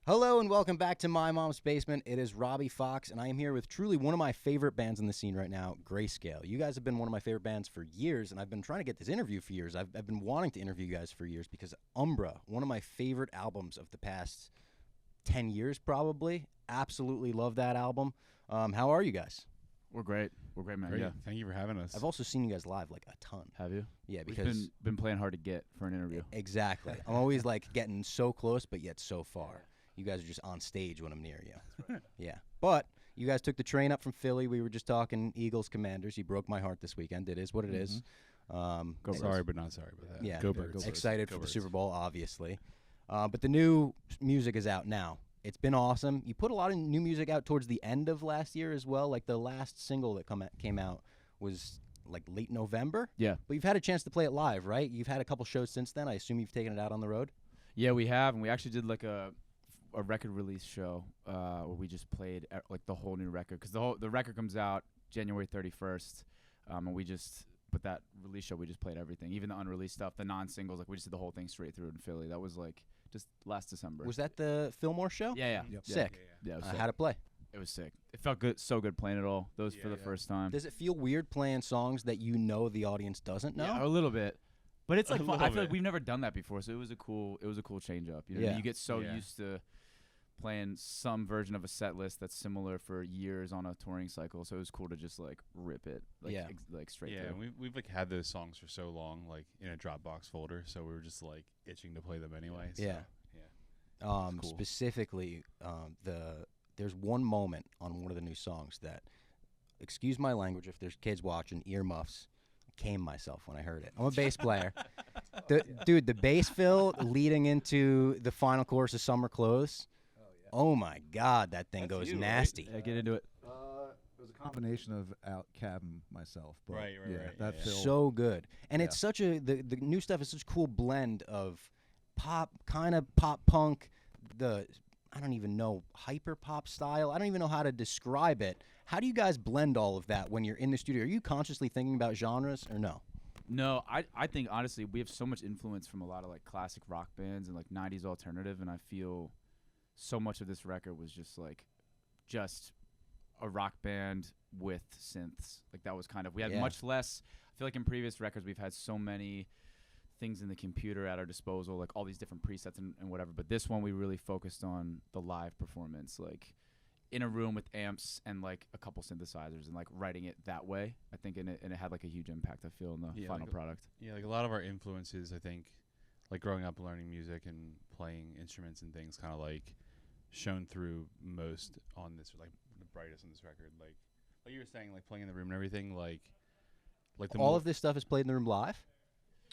Hello and welcome back to My Mom's Basement. It is Robbie Fox, and I am here with truly one of my favorite bands in the scene right now, Grayscale. You guys have been one of my favorite bands for years, and I've been trying to get this interview for years. I've been wanting to interview you guys for years because Umbra, one of my favorite albums of the past 10 years probably. Absolutely love that album. How are you guys? We're great. We're great, man. Great. Yeah. Thank you for having us. I've also seen you guys live like a ton. Have you? Yeah, We've because been playing hard to get for an interview. Exactly. I'm always like getting so close, but yet so far. You guys are just on stage when I'm near you. Right. Yeah. But you guys took the train up from Philly. We were just talking Eagles Commanders. You broke my heart this weekend. It is what it is. Go Sorry, but not sorry about that. Yeah. Go Birds. Excited Go for Birds. the Super Bowl, obviously. But the new music is out now. It's been awesome. You put a lot of new music out towards the end of last year as well. Like the last single that came out was like late November. Yeah. But you've had a chance to play it live, right? You've had a couple shows since then. I assume you've taken it out on the road. Yeah, we have, and we actually did like a record release show where we just played like the whole new record because the record comes out January 31st, and we just put that release show. We just played everything, even the unreleased stuff, the non-singles. Like we just did the whole thing straight through in Philly. That was like just last December. Was that the Fillmore show? Yeah. Yep. Sick. Yeah, it was sick. How'd it play? It was sick. It felt good, so good playing it all. Those for the first time. Does it feel weird playing songs that you know the audience doesn't know? Yeah, a little bit. But it's like A fun. I little feel like bit. we've never done that before, so it was a cool change up. You know, Yeah. you get so Yeah. used to playing some version of a set list that's similar for years on a touring cycle, so it was cool to just like rip it, like, Yeah. like straight Yeah, through. we've like had those songs for so long, like in a Dropbox folder, so we were just like itching to play them anyway. So, Yeah. yeah. Cool. Specifically, there's one moment on one of the new songs that, excuse my language if there's kids watching, earmuffs, came myself when I heard it. I'm a bass player. Dude, the bass fill leading into the final chorus of Summer Clothes. Oh my God, that thing That's goes you, right? nasty. Yeah, get into it. It was a combination of out Cab and myself. But Right, yeah, right, that yeah. Phil. So good. And Yeah. it's such the new stuff is such a cool blend of pop, kind of pop punk, I don't even know, hyper pop style. I don't even know how to describe it. How do you guys blend all of that when you're in the studio? Are you consciously thinking about genres or no? No, I think honestly we have so much influence from a lot of like classic rock bands and like 90s alternative, and I feel so much of this record was just a rock band with synths. Like that was kind of, we had Yeah. much less. I feel like in previous records we've had so many things in the computer at our disposal, like all these different presets and whatever, but this one we really focused on the live performance, like in a room with amps and like a couple synthesizers and like writing it that way. I think and it had like a huge impact, I feel, in the Yeah, final like product. Yeah, like a lot of our influences, I think, like growing up learning music and playing instruments and things, kind of like shown through most on this, like the brightest on this record. Like you were saying, like playing in the room and everything, like the All of this stuff is played in the room live?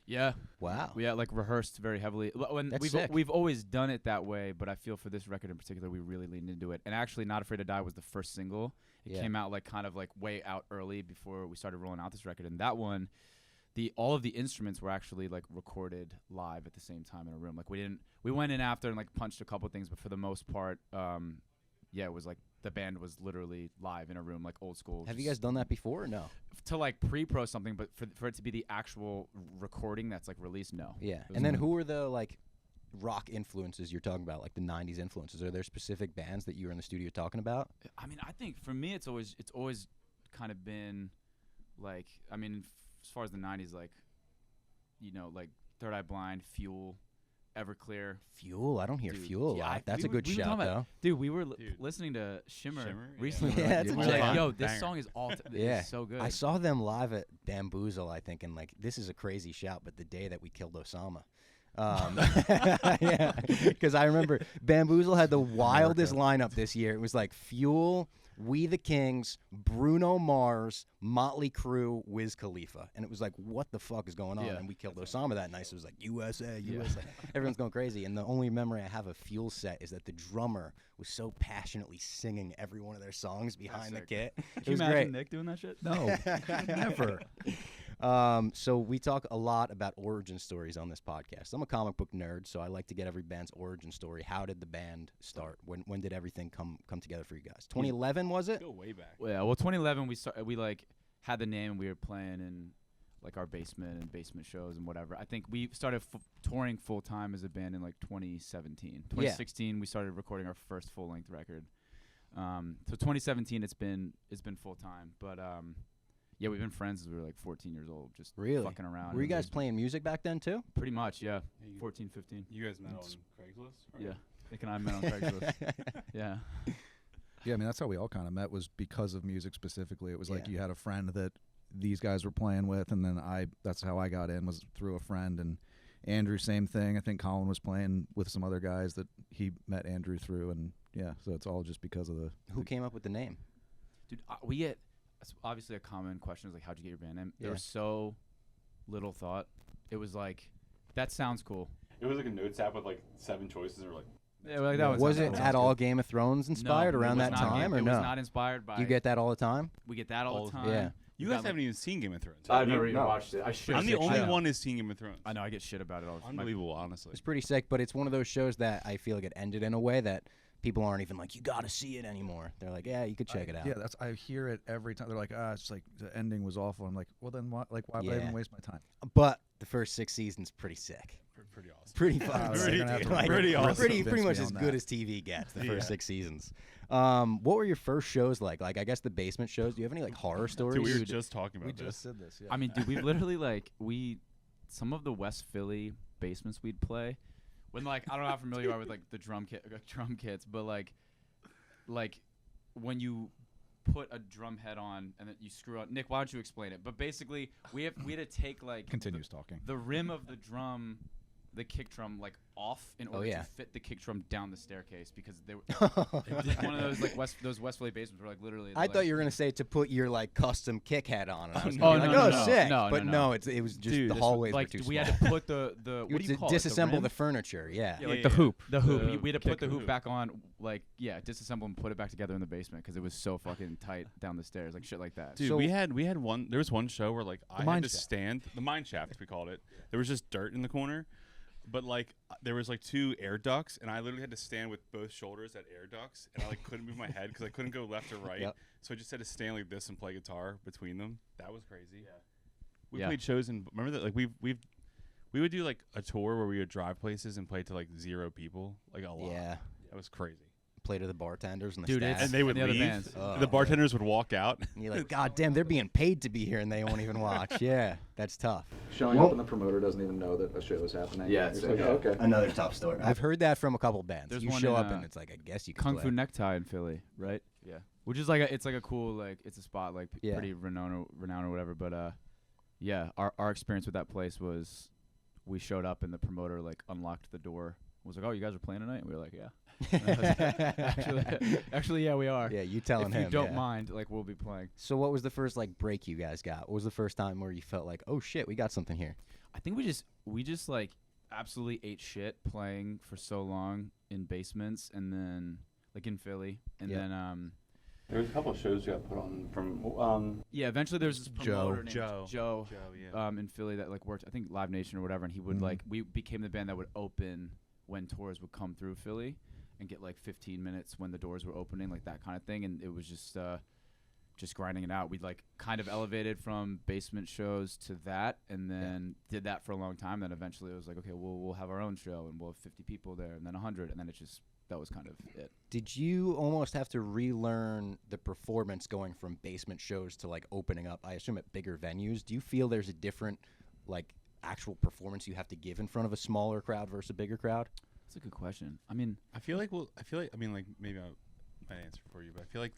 Yeah. Wow. We like rehearsed very heavily. When That's sick. we've always done it that way, but I feel for this record in particular, we really leaned into it. And actually, Not Afraid to Die was the first single. It Yeah. came out like kind of like way out early before we started rolling out this record. And that one, all of the instruments were actually like recorded live at the same time in a room. Like we went in after and like punched a couple things, but for the most part, it was like the band was literally live in a room, like old school. Have you guys done that before or no? To like pre-pro something, but for it to be the actual recording that's like released, no. Yeah. It was And then not. who are the like rock influences you're talking about, like the 90s influences? Are there specific bands that you were in the studio talking about? I mean, I think for me, it's always kind of been like, I mean, as far as the 90s, like, you know, like Third Eye Blind, Fuel, Everclear. Fuel? I don't hear Dude, Fuel a yeah, lot. That's we a good were shout, talking though. about- Dude, we were Dude. listening to Shimmer Shimmer? recently. Yeah, that's and a we're like, jam. yo, this Banger. song is Yeah. is so good. I saw them live at Bamboozle, I think, and like this is a crazy shout, but the day that we killed Osama. Yeah, because I remember Bamboozle had the wildest lineup this year. It was like Fuel, We the Kings, Bruno Mars, Motley Crue, Wiz Khalifa, and it was like, what the fuck is going on? Yeah. And we killed Osama that night. So it was like USA, USA. Everyone's going crazy. And the only memory I have of Fuel set is that the drummer was so passionately singing every one of their songs behind the sick. kit. Can It you was imagine great. Nick doing that shit? No, never. So we talk a lot about origin stories on this podcast. I'm a comic book nerd, so I like to get every band's origin story. How did the band start? When did everything come together for you guys? 2011 was it? Go way back. Well, 2011 we like had the name and we were playing in like our basement and basement shows and whatever. I think we started touring full time as a band in like 2017. 2016 we started recording our first full length record. So 2017 it's been full time, but yeah, we've been friends since we were like 14 years old, just Really? fucking around. Were you guys playing music back then too? Pretty much, yeah. Yeah, 14, 15. You guys met on Craigslist? Right? Yeah. Nick and I met on Craigslist. Yeah. Yeah, I mean, that's how we all kind of met, was because of music specifically. It was like Yeah. you had a friend that these guys were playing with, and then that's how I got in, was through a friend. And Andrew, same thing. I think Colin was playing with some other guys that he met Andrew through, and yeah, so it's all just because of Who came up with the name? Dude, we get obviously a common question is like, how'd you get your band name? There was so little thought. It was like, that sounds cool. It was like a notes app with like 7 choices, and we're like, Yeah, like that Was it at all Game of Thrones inspired No, around it was that not time, or it no? was not inspired by. You get that all the time? We get that all the time. Yeah. you We guys got, like- haven't even seen Game of Thrones. I've have never you? even watched it. I should. I'm the only one who's seen Game of Thrones. I know. I get shit about it all the time. Unbelievable, honestly. It's pretty sick, but it's one of those shows that I feel like it ended in a way that people aren't even like, you got to see it anymore. They're like, yeah, you could check it out. Yeah, I hear it every time. They're like, it's just like the ending was awful. I'm like, well then why would I Yeah. even waste my time? But the first 6 seasons pretty sick. Pretty awesome. Pretty they're fucking gonna sick. have dude. to Like, pretty awesome. Pretty Convince much me as on good that. as TV gets, the Yeah. first 6 seasons. What were your first shows like? Like, I guess the basement shows. Do you have any like horror stories? Dude, we were Dude, just talking We about this. just did this. Yeah. I mean, dude, we've literally like some of the West Philly basements we'd play. When like I don't know how familiar you are with like the drum kits, but like when you put a drum head on and then you screw out. Nick, why don't you explain it? But basically, we had to take like continues talking. the rim of the drum, the kick drum, like off in order yeah. to fit the kick drum down the staircase because they were it was one of those like West Philly basements were like literally. I thought you were gonna say to put your like custom kick head on. And I was Oh, gonna be no, like, no, oh, no. sick. No, but no, no, no. it was just Dude, the this hallways like were too we small. had to put the You what do you call disassemble it? the furniture. Yeah. Yeah, like the hoop. The hoop. The We had to put the kick hoop hoop. back on, like, disassemble and put it back together in the basement because it was so fucking tight down the stairs, like shit like that. Dude, So- we had one. There was one show where like I had mine to shaft. stand the mine shaft. We called it. There was just dirt in the corner, but like there was like 2 air ducts, and I literally had to stand with both shoulders at air ducts, and I like couldn't move my head because I couldn't go left or right. Yep. So I just had to stand like this and play guitar between them. That was crazy. Yeah. We Yeah. played shows and remember that like we would do like a tour where we would drive places and play to like 0 people, like a lot. Yeah. That was crazy. Play to the bartenders and the Dude, staff. And they would the other leave. bands. Oh, The bartenders would walk out. And you're like, God damn, they're being paid to be here and they won't even watch. Yeah, that's tough. Showing up and the promoter doesn't even know that a show is happening. Yeah, It's it's like, like- okay. Another tough story. I've heard that from a couple bands. There's You one show in, up and it's like, I guess you can Kung play. Fu Necktie in Philly, right? Yeah. Which is like it's like a cool like it's a spot like Yeah. pretty renowned or whatever. But yeah, our experience with that place was we showed up and the promoter like unlocked the door. Was like, oh, you guys are playing tonight? And we were like, yeah. actually, yeah, we are. Yeah, you telling if him. you don't yeah. mind, like we'll be playing. So what was the first like break you guys got? What was the first time where you felt like, oh shit, we got something here? I think we just like absolutely ate shit playing for so long in basements and then like in Philly and Yeah. then There was a couple of shows we got put on from yeah, eventually there was this promoter named Joe. Joe yeah. in Philly that like worked I think Live Nation or whatever, and he would like we became the band that would open when tours would come through Philly and get like 15 minutes when the doors were opening, like that kind of thing, and it was just grinding it out. We'd like kind of elevated from basement shows to that, and then did that for a long time. Then eventually it was like, okay, we'll have our own show, and we'll have 50 people there, and then 100, and then it just that was kind of it. Did you almost have to relearn the performance going from basement shows to like opening up, I assume at bigger venues? Do you feel there's a different like actual performance you have to give in front of a smaller crowd versus a bigger crowd? That's a good question. I mean, I feel like I mean like maybe I might answer for you, but I feel like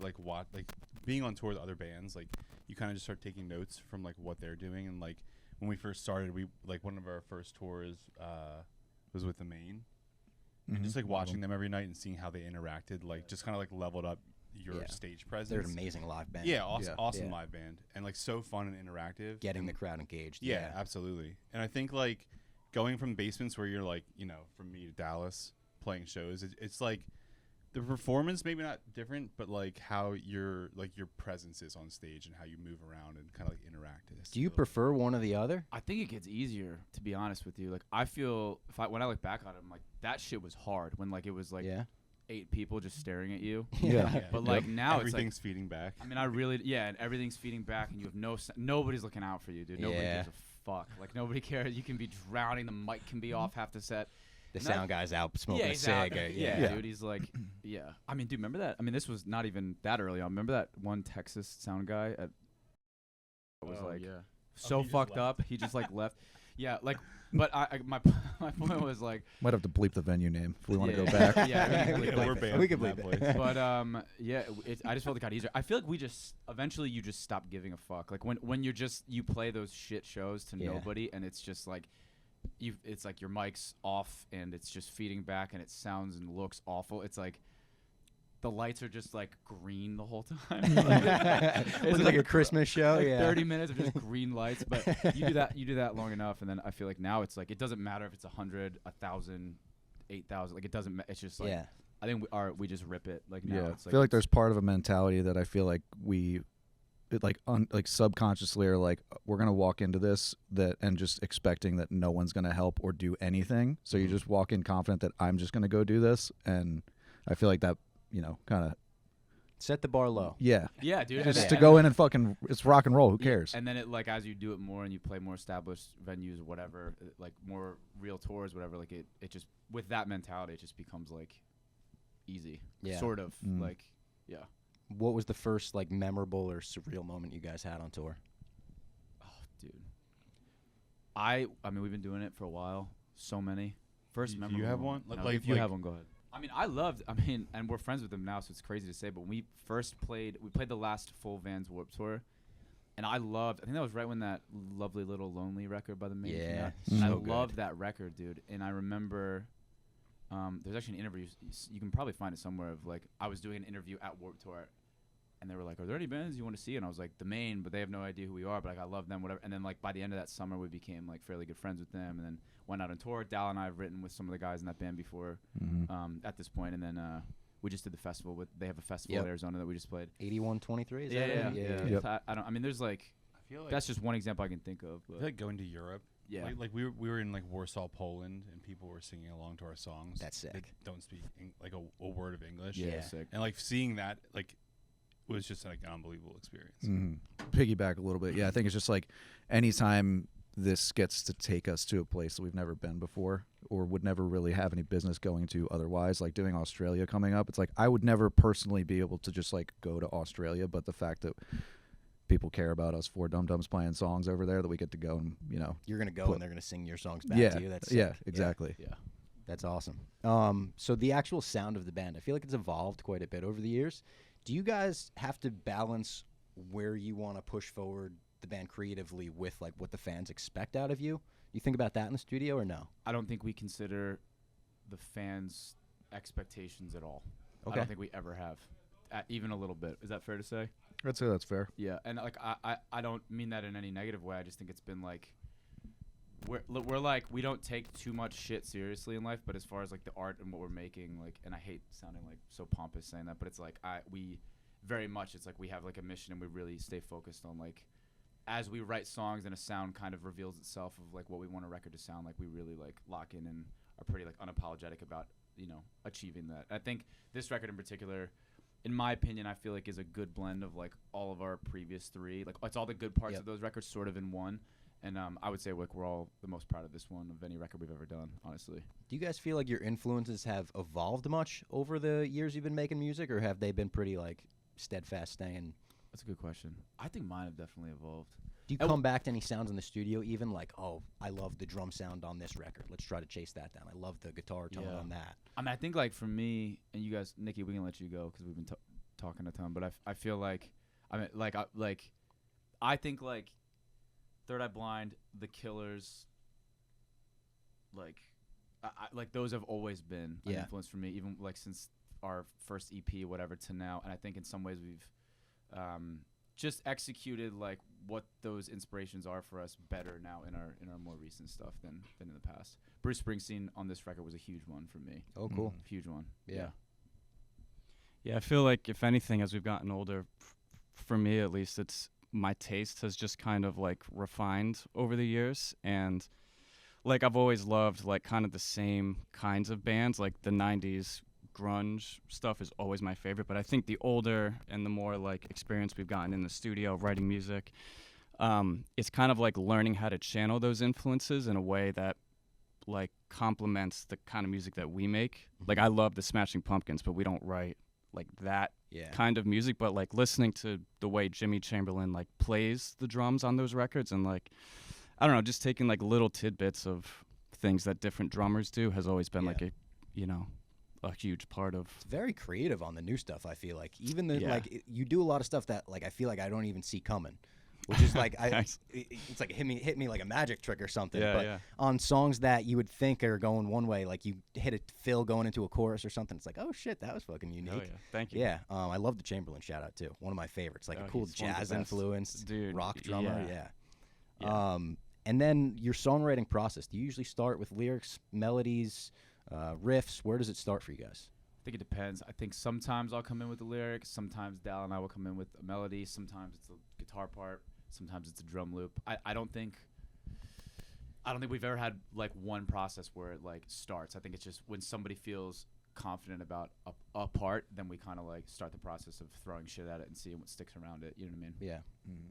being on tour with other bands, like you kind of just start taking notes from like what they're doing, and like when we first started, we like one of our first tours was with the Maine. And just like watching them every night and seeing how they interacted, like just kind of like leveled up your stage presence. They're an amazing live band. Yeah, awesome Yeah. live band, and like so fun and interactive. Getting and the crowd engaged. yeah, absolutely. And I think like going from basements where you're like, you know, from me to Dallas playing shows, it's like the performance maybe not different, but like how your presence is on stage and how you move around and kind of like interact. Do you prefer one or the other? I think it gets easier, to be honest with you. Like I feel when I look back on it, I'm like that shit was hard when like it was like 8 people just staring at you. Yeah. But like now everything's it's feeding back. like, I mean, and everything's feeding back, and you have nobody's looking out for you, dude. Nobody Yeah. gives a fuck. Like nobody cares. You can be drowning. The mic can be off half the set. The sound guy's out smoking a he's cig. out. Yeah. Dude. He's like, yeah. I mean, dude, remember that? I mean, this was not even that early on. Remember that one Texas sound guy at was so he just fucked left. up. He just like left. Yeah, like, but my point was like, Might have to bleep the venue name if we want to Yeah. go back. Yeah, we can bleep we're that. banned We can from bleep that it. place. But I just felt it got easier. I feel like we just eventually you just stop giving a fuck. Like when you play those shit shows to Yeah. nobody, and it's just like it's like your mic's off and it's just feeding back and it sounds and looks awful. It's like the lights are just like green the whole time. Looks like a Christmas show. Like yeah. 30 minutes of just green lights, but you do that long enough, and then I feel like now it's like it doesn't matter if it's 100, 1,000, 8,000. Like it doesn't. It's just like Yeah. I think we just rip it. Like now Yeah, it's I like feel like there's part of a mentality that I feel like like subconsciously are like we're gonna walk into this and just expecting that no one's gonna help or do anything. So you just walk in confident that I'm just gonna go do this, and I feel like that kind of Set the bar low. yeah, yeah, dude. just and to then- go in and fucking it's rock and roll. Who Yeah, cares? And then it like as you do it more and you play more established venues, whatever, like more real tours, whatever. Like it just with that mentality, it just becomes like easy, Yeah. sort of like yeah. What was the first like memorable or surreal moment you guys had on tour? Oh, dude. I mean, we've been doing it for a while. So many. First Do memorable. you have moment. one? No, Like- if you like- have one, go ahead. I mean, and we're friends with them now, so it's crazy to say. But when we first played, we played the last full Vans Warped Tour, and I think that was right when that Lovely Little Lonely record by the Main came Yeah, out. And I so good. loved that record, dude. And I remember, there's actually an interview. You can probably find it somewhere. Of like, I was doing an interview at Warped Tour. And they were like, "Are there any bands you want to see?" And I was like, "The Main," but they have no idea who we are. But like, I love them, whatever. And then like by the end of that summer, we became like fairly good friends with them. And then went out on tour. Dal and I have written with some of the guys in that band before. At this point, and then we just did the festival they have a festival in Arizona that we just played. 8123. Is Yeah. that it? Yep. So I don't. I mean, there's like I feel like that's just one example I can think of. I But feel like going to Europe. yeah, Like we were in like Warsaw, Poland, and people were singing along to our songs. That's They sick. don't speak like a word of English. Yeah. sick. And like seeing that like was just like an unbelievable experience. Piggyback a little bit. Yeah, I think it's just like anytime this gets to take us to a place that we've never been before or would never really have any business going to otherwise, like doing Australia coming up, it's like I would never personally be able to just like go to Australia, but the fact that people care about us four dum-dums playing songs over there that we get to go and You're gonna go Put- and they're gonna sing your songs back yeah, to you. That's yeah, sick. exactly. Yeah. That's awesome. So the actual sound of the band, I feel like it's evolved quite a bit over the years. Do you guys have to balance where you want to push forward the band creatively with like what the fans expect out of you? You think about that in the studio or no? I don't think we consider the fans' expectations at all. I Okay. don't think we ever have, even a little bit. Is that fair to say? I'd say that's fair. Yeah, and like I don't mean that in any negative way. I just think it's been like we're like we don't take too much shit seriously in life, but as far as like the art and what we're making, like, and I hate sounding like so pompous saying that, but it's like we very much it's like we have like a mission and we really stay focused on like as we write songs and a sound kind of reveals itself of like what we want a record to sound like, we really like lock in and are pretty like unapologetic about achieving that. I think this record in particular, in my opinion, I feel like is a good blend of like all of our previous three. Like it's all the good parts Yep. of those records sort of in one. And I would say like we're all the most proud of this one of any record we've ever done, honestly. Do you guys feel like your influences have evolved much over the years you've been making music, or have they been pretty like steadfast staying? That's a good question. I think mine have definitely evolved. Do you come back to any sounds in the studio even like, oh, I love the drum sound on this record, let's try to chase that down, I love the guitar tone Yeah. on that? I mean, I think like for me and you guys, Nikki, we can let you go because we've been talking a ton. But I feel like, I mean, I think like Third Eye Blind, The Killers, like, like those have always been an Yeah. influence for me, even like since our first EP, whatever, to now. And I think in some ways we've just executed like what those inspirations are for us better now in our more recent stuff than in the past. Bruce Springsteen on this record was a huge one for me. Oh, cool. Huge one. Yeah. Yeah, I feel like if anything, as we've gotten older, for me at least, it's my taste has just kind of like refined over the years. And like I've always loved like kind of the same kinds of bands, like the 90s grunge stuff is always my favorite. But I think the older and the more like experience we've gotten in the studio writing music, it's kind of like learning how to channel those influences in a way that like complements the kind of music that we make. Like I love the Smashing Pumpkins, but we don't write like that kind of music. But like listening to the way Jimmy Chamberlin like plays the drums on those records, and like I don't know, just taking like little tidbits of things that different drummers do has always been like a huge part of. It's very creative on the new stuff. I feel like even the like you do a lot of stuff that like I feel like I don't even see coming. Which is like it's like hit me like a magic trick or something. But on songs that you would think are going one way, like you hit a fill going into a chorus or something, it's like, oh shit, that was fucking unique. Oh, yeah. Thank you. Yeah, I love the Chamberlain shout out too. One of my favorites, like a cool jazz influenced rock drummer. Yeah. And then your songwriting process. Do you usually start with lyrics, melodies, riffs? Where does it start for you guys? I think it depends. I think sometimes I'll come in with the lyrics. Sometimes Dal and I will come in with a melody. Sometimes it's a guitar part. Sometimes it's a drum loop. I don't think we've ever had like one process where it like starts. I think it's just when somebody feels confident about a part, then we kind of like start the process of throwing shit at it and seeing what sticks around it. You know what I mean? Yeah.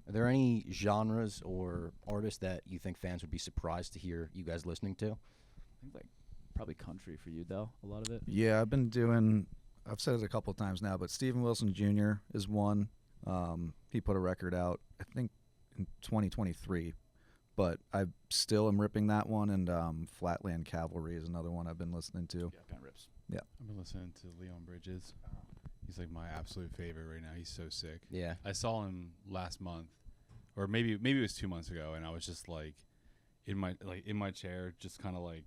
Are there any genres or artists that you think fans would be surprised to hear you guys listening to? I think like probably country for you, Del. A lot of it. Yeah, I've said it a couple of times now, but Steven Wilson Jr. is one. He put a record out, I think, in 2023, but I still am ripping that one, and Flatland Cavalry is another one I've been listening to. Yeah, kind of rips. Yeah. I've been listening to Leon Bridges. He's like my absolute favorite right now. He's so sick. Yeah. I saw him last month, or maybe it was 2 months ago, and I was just like in my chair, just kind of like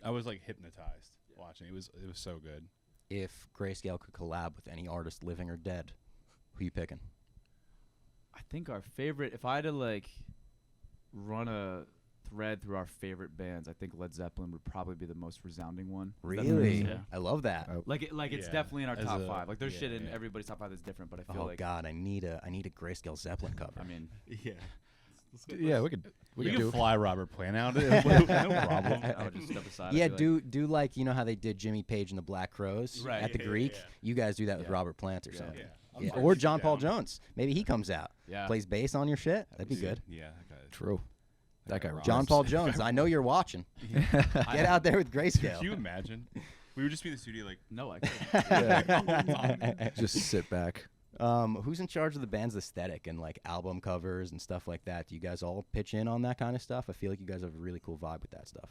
I was like hypnotized watching. It was so good. If Grayscale could collab with any artist, living or dead, who you picking? I think our favorite, if I had to like run a thread through our favorite bands, I think Led Zeppelin would probably be the most resounding one. Really? Yeah. I love that. It's definitely in our top five. Like there's shit in everybody's top five that's different, but I feel Oh like God, I need a Grayscale Zeppelin cover. I mean, Yeah, we could do. Fly Robert Plant out. No problem. I would just step aside. Yeah, do like you know how they did Jimmy Page and the Black Crows at the Greek? Yeah. You guys do that with Robert Plant or something. Yeah. Yeah. Or John Paul Jones. Maybe he comes out. Yeah. Plays bass on your shit. That'd be good. Yeah, that guy. True. That guy rocks. John Paul Jones, I know you're watching. Get out there with Grayscale. Can you imagine? We would just be in the studio like, no, I couldn't. Just sit back. Who's in charge of the band's aesthetic and like album covers and stuff like that? Do you guys all pitch in on that kind of stuff? I feel like you guys have a really cool vibe with that stuff.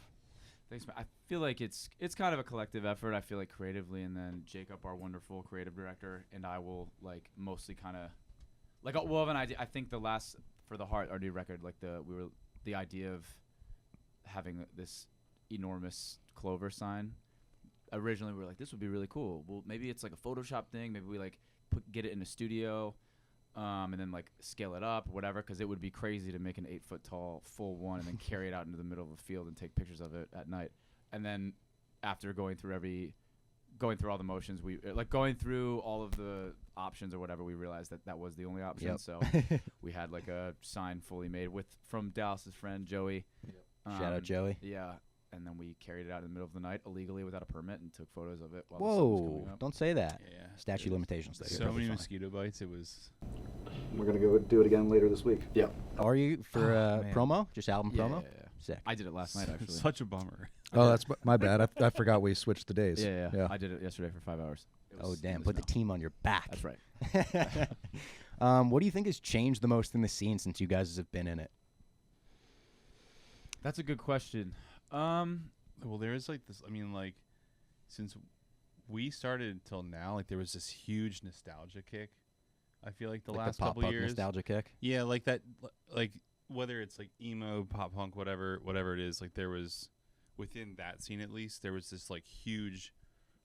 Thanks, man. I feel like it's kind of a collective effort. I feel like creatively, and then Jacob, our wonderful creative director, and I will like mostly kind of like we'll have an idea. I think for the Hart, our new record, like the idea of having this enormous clover sign. Originally, we were like, this would be really cool. Well, maybe it's like a Photoshop thing. Maybe we like get it in a studio, and then like scale it up, or whatever. Because it would be crazy to make an 8 foot tall full one and then carry it out into the middle of a field and take pictures of it at night. And then after going through all the motions, going through all of the options or whatever, we realized that was the only option. Yep. So we had like a sign fully made from Dallas's friend Joey. Yep. Shout out Joey. Yeah. And then we carried it out in the middle of the night illegally without a permit and took photos of it while the sun was coming Whoa! up. Don't say that. yeah. Statute limitations. There. So many mosquito bites. It was. We're gonna go do it again later this week. Yeah. Are you for man. promo? Just album promo? Yeah. Sick. I did it last night, actually. Such a bummer. Oh, that's my bad. I forgot we switched the days. Yeah. I did it yesterday for 5 hours. Oh damn! Put the team on your back. That's right. What do you think has changed the most in the scene since you guys have been in it? That's a good question. Well, there is like this. I mean, like, since we started till now, like there was this huge nostalgia kick. I feel like the Like last the pop couple punk years, nostalgia kick. yeah, like that, like whether it's like emo, pop punk, whatever it is, like there was within that scene at least, there was this like huge,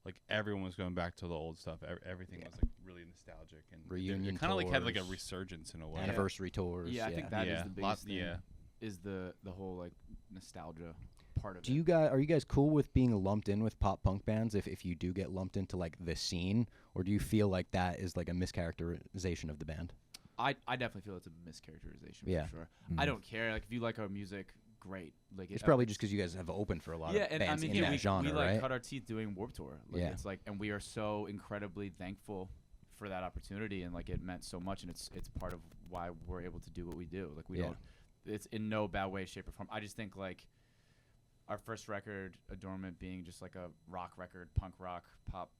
like everyone was going back to the old stuff. Everything was like really nostalgic and Reunion It kind of like had like a tours. resurgence in a way. Anniversary tours. Yeah, I think that is the biggest thing. Yeah. Is the whole like nostalgia part of Do it. you guys are you guys cool with being lumped in with pop punk bands if you do get lumped into like the scene, or do you feel like that is like a mischaracterization of the band? I definitely feel it's a mischaracterization Yeah. for sure. I don't care. Like if you like our music, great. Like It's probably just because you guys have opened for a lot of and bands I mean, in that genre, we like right? cut our teeth doing Warped Tour. Like Yeah. it's like, and we are so incredibly thankful for that opportunity, and like it meant so much, and it's part of why we're able to do what we do. Like we don't, it's in no bad way, shape, or form. I just think like our first record, Adornment, being just like a rock record, punk rock, pop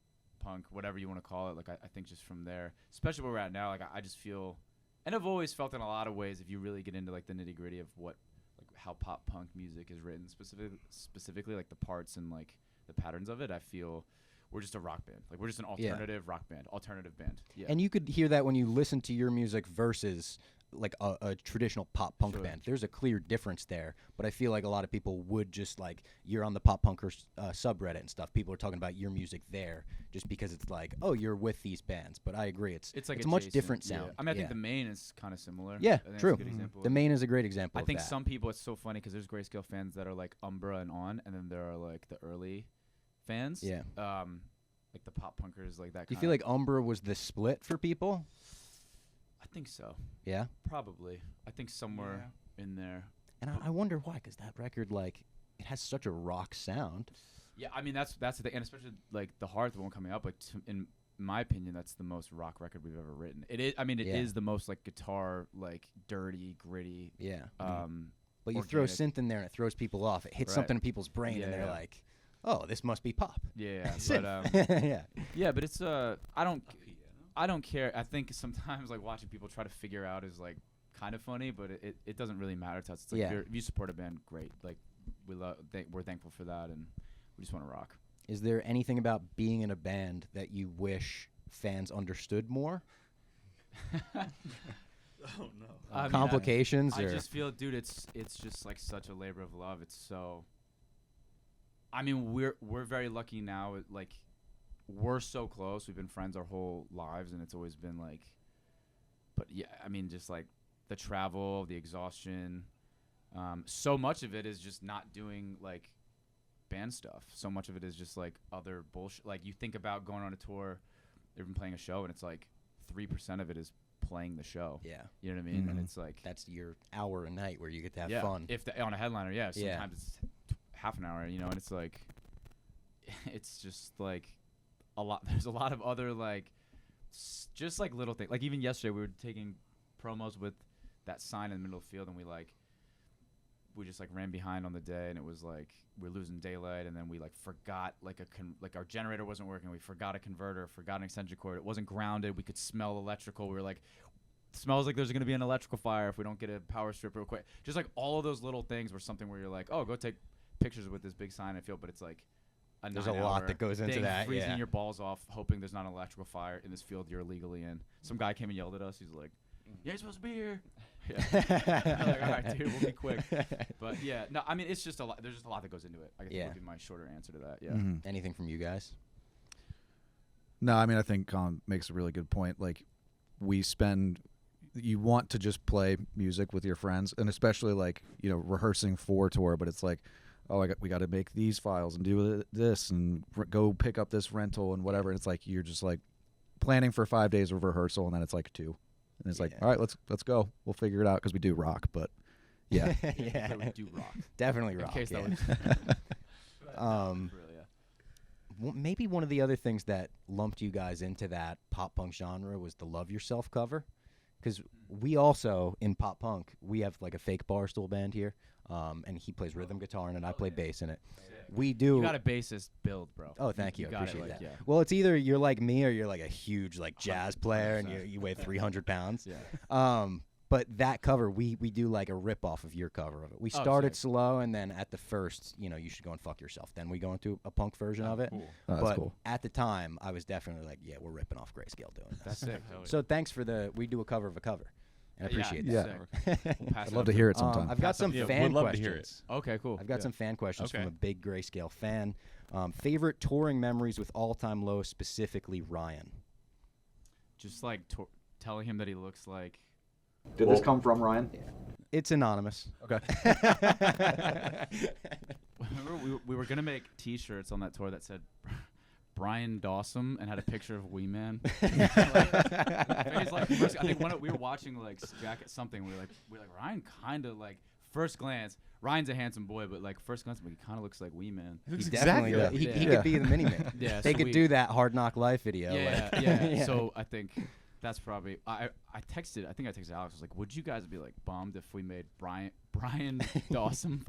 punk, whatever you want to call it. Like I think just from there, especially where we're at now, like I just feel, and I've always felt in a lot of ways, if you really get into like the nitty gritty of what, like how pop punk music is written, specifically like the parts and like the patterns of it, I feel we're just a rock band. Like we're just an alternative rock band, alternative band. Yeah. And you could hear that when you listen to your music versus like a traditional pop punk band. There's a clear difference there, but I feel like a lot of people would just like, you're on the pop punkers subreddit and stuff. People are talking about your music there just because it's like, oh, you're with these bands. But I agree, it's like it's a much different sound. I mean, I think the Main is kind of similar. Yeah, I think true. that's a good example. The Main is a great example. I think of that. some people, it's so funny because there's Grayscale fans that are like Umbra and on, and then there are like the early fans. Yeah. Like the pop punkers, like that. Do you feel like Umbra was the split for people? I think so. Yeah. Probably. I think somewhere in there. And I wonder why, because that record, like, it has such a rock sound. Yeah, I mean that's the thing, and especially like the Hart, the one coming up. Like in my opinion, that's the most rock record we've ever written. It is. I mean, it is the most like guitar, like dirty, gritty. Yeah. But you organic. throw synth in there and it throws people off. It hits something in people's brain, and they're like, "Oh, this must be pop." Yeah, but yeah, but it's I don't care. I think sometimes like watching people try to figure out is like kind of funny, but it doesn't really matter to us. It's like if you support a band, great. Like we're thankful for that, and we just want to rock. Is there anything about being in a band that you wish fans understood more? Oh no. Complications? I just feel, dude, it's just like such a labor of love. It's so. I mean, we're very lucky now. Like, we're so close. We've been friends our whole lives, and it's always been like. But yeah, I mean, just like the travel, the exhaustion. So much of it is just not doing like band stuff. So much of it is just like other bullshit. Like you think about going on a tour, they've been playing a show, and it's like 3% of it is playing the show. Yeah. You know what I mean? And it's like that's your hour a night where you get to have fun. If on a headliner, sometimes it's half an hour, you know, and it's like it's just like a lot. There's a lot of other like just like little things. Like even yesterday we were taking promos with that sign in the middle of the field, and we just like ran behind on the day, and it was like we're losing daylight, and then we like forgot like our generator wasn't working. We forgot a converter, forgot an extension cord. It wasn't grounded. We could smell electrical. We were like, smells like there's gonna be an electrical fire if we don't get a power strip real quick. Just like all of those little things were something where you're like, oh, go take pictures with this big sign. I feel, but it's like there's a lot that goes into that. Freezing your balls off, hoping there's not an electrical fire in this field you're illegally in. Some guy came and yelled at us. He's like, "You ain't supposed to be here." Yeah. I'm like, all right, dude, we'll be quick. But yeah, no, I mean, it's just a lot. There's just a lot that goes into it. I guess would be my shorter answer to that. Yeah. Mm-hmm. Anything from you guys? No, I mean, I think Colin makes a really good point. Like, you want to just play music with your friends, and especially like, you know, rehearsing for tour, but it's like, oh, we got to make these files and do this and go pick up this rental and whatever. And it's like, you're just like planning for 5 days of rehearsal, and then it's like 2. And it's like, all right, let's go. We'll figure it out, because we do rock, but yeah. Yeah. We do rock. Definitely rock. In case that was maybe one of the other things that lumped you guys into that pop punk genre was the Love Yourself cover. Because we also, in pop punk, we have like a fake Barstool band here, and he plays rhythm guitar in it, I play bass in it. We do. You got a bassist build, bro. Oh, thank you. I got appreciate it, like, that. Yeah. Well, it's either you're like me or you're like a huge like jazz player and you weigh 300 pounds. Yeah. But that cover, we do like a rip off of your cover of it. We started slow, and then at the first, you know, You Should Go and Fuck Yourself. Then we go into a punk version of it. Cool. Oh, but cool. at the time, I was definitely like, yeah, we're ripping off Grayscale doing this. That's sick. So thanks for we do a cover of a cover. And I appreciate that. Yeah. We'll I'd love to hear it sometime. I've got some fan we'd love questions. to hear it. Okay, cool. I've got some fan questions Okay. from a big Grayscale fan. Favorite touring memories with All Time Low, specifically Ryan. Just like telling him that he looks like. Did this come from Ryan? Yeah. It's anonymous. Okay. Remember, we were gonna make T-shirts on that tour that said Brian Dawson and had a picture of Wee Man. I think we were watching like something. We were like Ryan kind of like first glance, Ryan's a handsome boy, but like first glance, he kind of looks like Wee Man. He definitely does. like He could be the mini man. Yeah, They so could do that Hard Knock Life video. Yeah, like. yeah. So I think that's probably. I texted. I think I texted Alex. I was like, "Would you guys be like bummed if we made Brian Dawson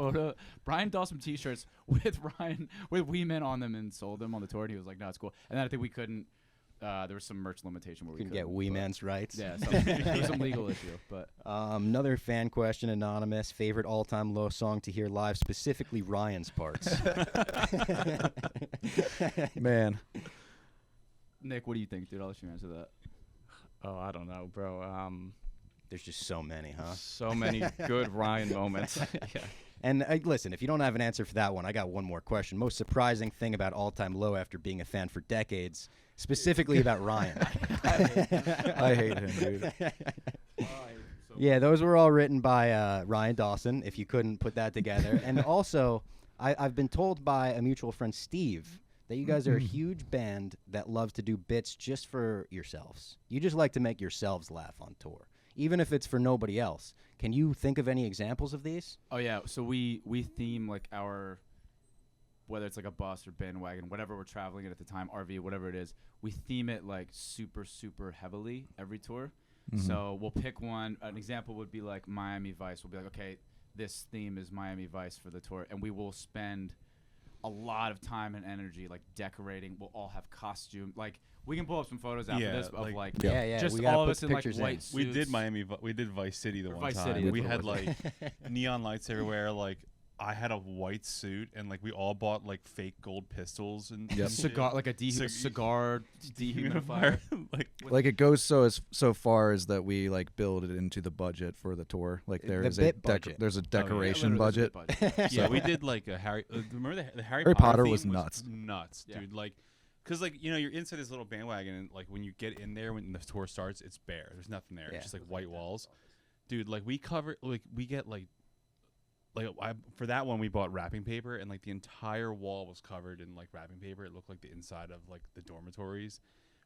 Brian Dawson T-shirts with Wee Man on them and sold them on the tour?" And he was like, "No, it's cool." And then I think we couldn't. There was some merch limitation where we Couldn't couldn't get Wee Man's rights. Yeah, there was some legal issue, but another fan question, anonymous. Favorite all-time low song to hear live, specifically Ryan's parts. Man, Nick, what do you think, dude? I'll let you answer that. Oh, I don't know, bro. There's just so many, huh? So many good Ryan moments. Yeah. And listen, if you don't have an answer for that one, I got one more question. Most surprising thing about All Time Low after being a fan for decades, specifically about Ryan. I hate him, dude. Yeah, those were all written by Ryan Dawson, if you couldn't put that together. And also, I've been told by a mutual friend, Steve, that you guys are a huge band that loves to do bits just for yourselves. You just like to make yourselves laugh on tour, even if it's for nobody else. Can you think of any examples of these? Oh yeah, so we theme like our, whether it's like a bus or bandwagon, whatever we're traveling in at the time, RV, whatever it is, we theme it like super heavily every tour. So we'll pick one. An example would be like Miami Vice. We'll be like, okay, this theme is Miami Vice for the tour, and we will spend a lot of time and energy like decorating. We'll all have costume. Like we can pull up some photos after this of like just we gotta all of put us in like pictures white in. suits. We did we did Vice City the Or one Vice time. City, We that's had what it like neon lights everywhere. Like I had a white suit, and like we all bought like fake gold pistols and cigar, like a cigar dehumidifier. like it goes so far as that we like build it into the budget for the tour. Like there The is bit budget. there's a decoration Literally, budget. there's a budget. yeah, we did like a Harry. Remember the Harry Potter theme was nuts. Nuts, Yeah. dude. Like, cause like you're inside this little bandwagon, and like when you get in there when the tour starts, it's bare. There's nothing there. Yeah. It's just like white walls, dude. Like we cover we get like for that one we bought wrapping paper, and like the entire wall was covered in like wrapping paper. It looked like the inside of like the dormitories.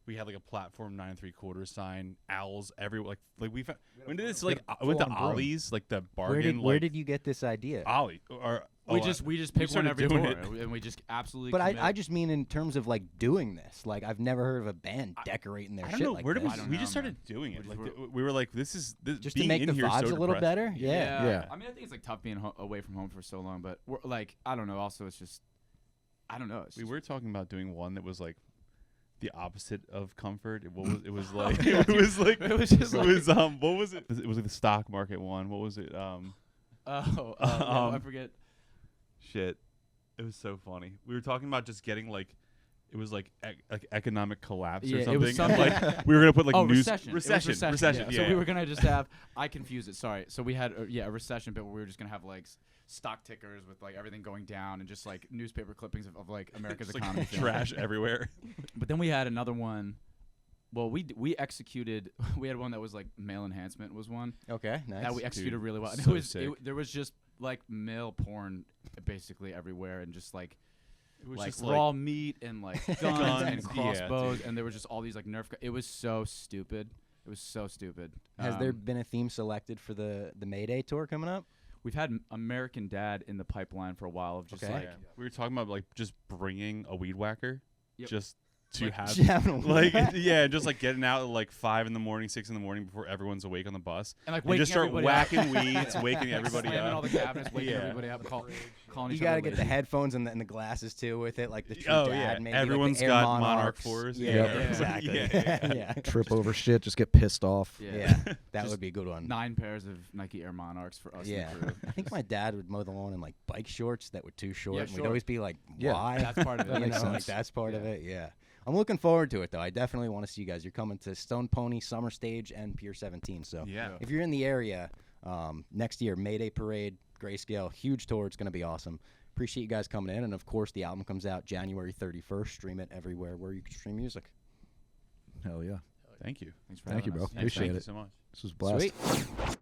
We had like a platform 9 3/4 sign, owls everywhere. Like we found, when did this like I went to full-on broom. Ollie's, like the bargain. Where did you get this idea? Ollie? Or We just pick one started every doing tour, it. and we just absolutely. But commit. I just mean in terms of like doing this. Like I've never heard of a band decorating their I don't shit know like where did this. I don't we know, just started man. doing it. We Like just we were like, this is Just to being make in the here is vibes so a little depressing. better. Yeah. Yeah. I mean, I think it's like tough being away from home for so long, but we're like, I don't know. Also, it's just, I don't know. It's We just- were talking about doing one that was like the opposite of comfort. It was like it was like It was just it was what was it? It was like the stock market one. What was it? I forget. Shit. It was so funny. We were talking about just getting like it was like economic collapse Yeah, or it something. was something- like we were gonna put like recession. It was recession. Yeah. So we were gonna just have. I confused it. Sorry. So we had a recession bit where we were just gonna have like stock tickers with like everything going down and just like newspaper clippings of like America's Just, economy. like, trash everywhere. But then we had another one. Well, we executed. We had one that was like male enhancement was one Okay. Nice. that we executed really well. And so it was sick. there was just like male porn basically everywhere and just like. It was Like just raw meat and like guns and yeah, crossbows, dude. and there were just all these like Nerf. It was so stupid. It was so stupid. Has there been a theme selected for the Mayday tour coming up? We've had American Dad in the pipeline for a while of just Okay. like Yeah. We were talking about like just bringing a weed whacker, Yep. just to Like, have Just having a like whack. yeah, just like getting out at like 5 a.m, 6 a.m. before everyone's awake on the bus, and like and waking just start everybody whacking up. weeds, waking everybody Slamming up. all the cabinets, waking Yeah. everybody up, calling You each gotta other get the lazy. headphones and the glasses too with it, like the true Oh, dad. yeah. Maybe Everyone's like the Air got Monarch Monarchs. 4s. Yeah, Yep. exactly. Yeah. Yeah. Trip over shit, just get pissed off. Yeah, that Just would be a good one. 9 pairs of Nike Air Monarchs for us. Yeah, And the crew. I think my dad would mow the lawn in like bike shorts that were too short. Yeah, and we'd short. always be like, Yeah. "Why?" That's part of it. You That makes know, like sense. that's part of Yeah. it. Yeah, I'm looking forward to it though. I definitely want to see you guys. You're coming to Stone Pony Summer Stage and Pier 17. So Yeah. if you're in the area next year, Mayday Parade, Grayscale, huge tour. It's gonna be awesome. Appreciate you guys coming in, and of course the album comes out January 31st. Stream it everywhere where you can stream music. Hell yeah. Thank you. Thanks for Thank you, having bro. us. Yeah, Appreciate thank it. you so much. This was a blast. Sweet.